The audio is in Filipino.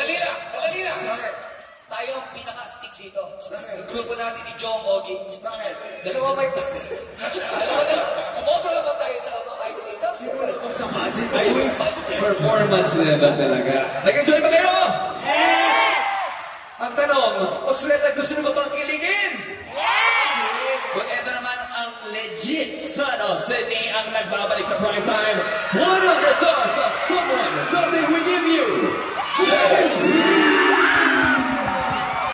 Sandali lang, sandali lang. Bakit? Tayo ang pinaka-stick dito. Bakit? Sa grupo natin ni Jong Ogie. Bakit? Dalawa mic. Dalawa na. Sumobra naman tayo sa mga mic dito. Siguro kung sa magic Ay, voice. performance na ba talaga? Nag-enjoy ba kayo? Yes! Ang tanong, Australia, gusto nyo ba bang kiligin? Well, eto naman ang legit son of Sydney ang nagbabalik sa prime time. One of the stars of someone,